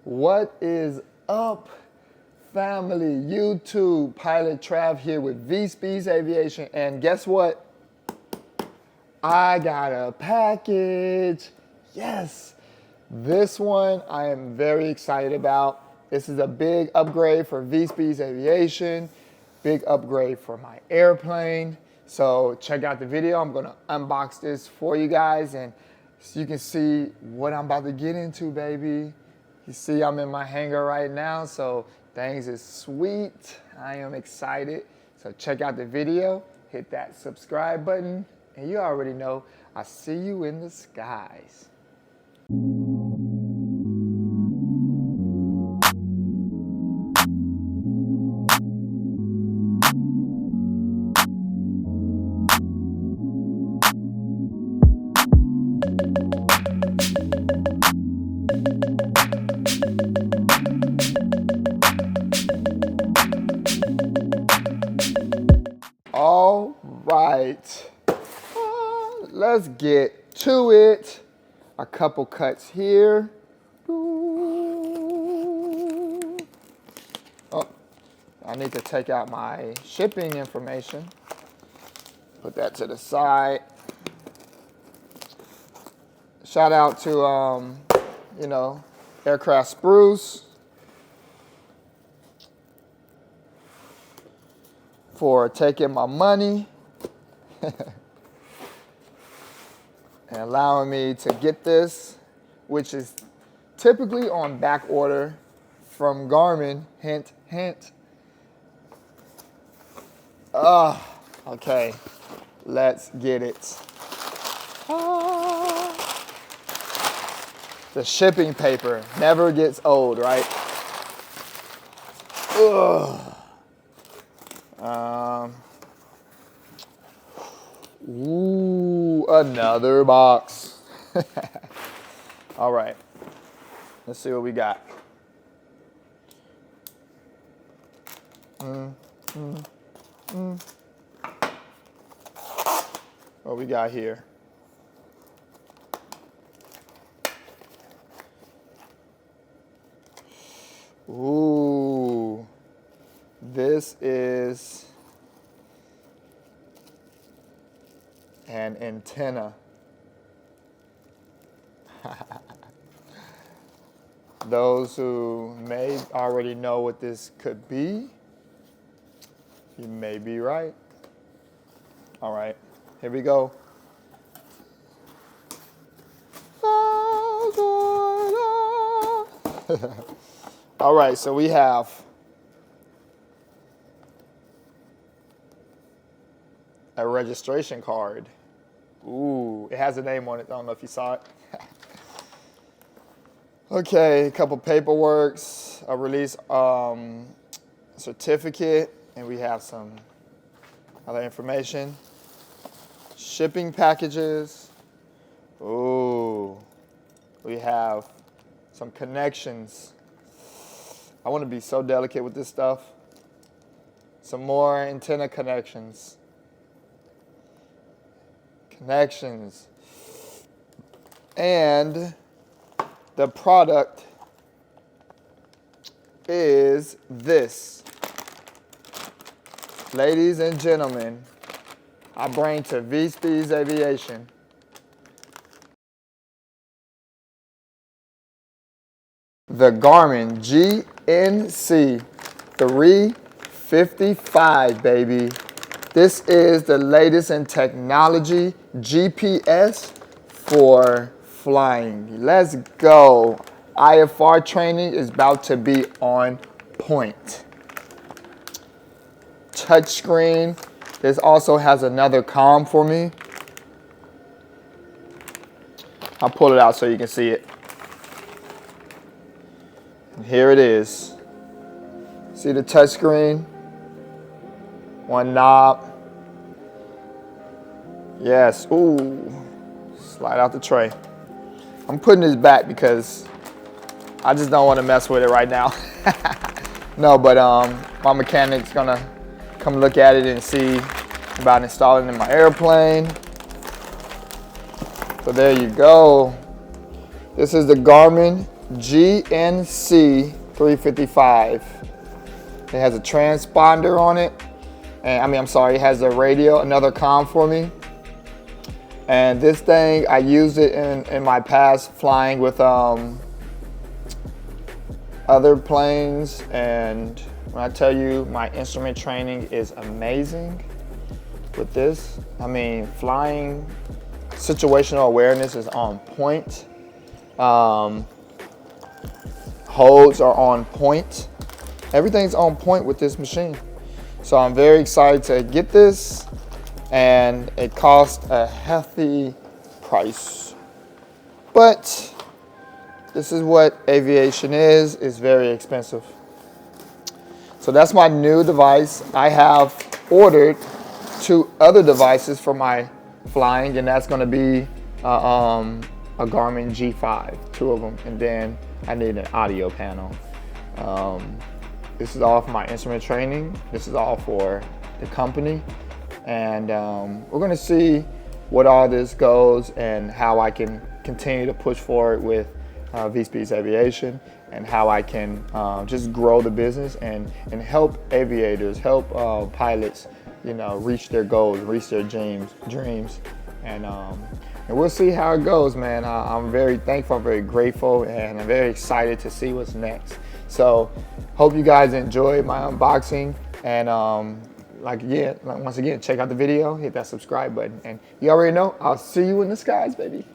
What is up, family? YouTube, Pilot Trav here with V-Speeds Aviation, and guess what? I got a package. Yes, this one I am very excited about. This is a big upgrade for V-Speeds Aviation, big upgrade for my airplane. So check out the video. I'm gonna unbox this for you guys, and so you can see what I'm about to get into, baby. You see I'm in my hangar right now, so things is sweet. I am excited. So check out the video, hit that subscribe button, and you already know I see you in the skies. All right, let's get to it. A couple cuts here. Oh, I need to take out my shipping information. Put that to the side. Shout out to, Aircraft Spruce for taking my money and allowing me to get this, which is typically on back order from Garmin. Hint, hint. Okay, let's get it. The shipping paper never gets old, right? Ooh, another box. All right, let's see what we got. What we got here? Ooh, this is an antenna. Those who may already know what this could be, you may be right. All right, here we go. All right, so we have a registration card. Ooh, it has a name on it. I don't know if you saw it. Okay, a couple paperworks, a release certificate, and we have some other information. Shipping packages. Ooh, we have some connections. I want to be so delicate with this stuff. Some more antenna connections. And the product is this. Ladies and gentlemen, I bring to V-Speeds Aviation the Garmin GNC 355, baby. This is the latest in technology, GPS for flying. Let's go. IFR training is about to be on point. Touchscreen. This also has another comm for me. I'll pull it out so you can see it. And here it is. See the touchscreen? One knob. Yes. Ooh. Slide out the tray. I'm putting this back because I just don't want to mess with it right now. No, but my mechanic's gonna come look at it and see about installing it in my airplane. So there you go. This is the Garmin GNC 355. It has a transponder on it. And it has a radio, another comm for me. And this thing, I used it in my past flying with other planes. And when I tell you my instrument training is amazing with this, flying situational awareness is on point. Holds are on point. Everything's on point with this machine. So I'm very excited to get this, and it costs a hefty price. But this is what aviation is. It's very expensive. So that's my new device. I have ordered 2 other devices for my flying, and that's gonna be a Garmin G5, 2 of them, and then I need an audio panel. This is all for my instrument training. This is all for the company. And we're gonna see what all this goes and how I can continue to push forward with V-Speeds Aviation, and how I can just grow the business and help aviators, help pilots, reach their goals, reach their dreams. And we'll see how it goes, man. I'm very thankful, I'm very grateful, and I'm very excited to see what's next. So hope you guys enjoyed my unboxing. And once again, check out the video, hit that subscribe button. And you already know, I'll see you in the skies, baby.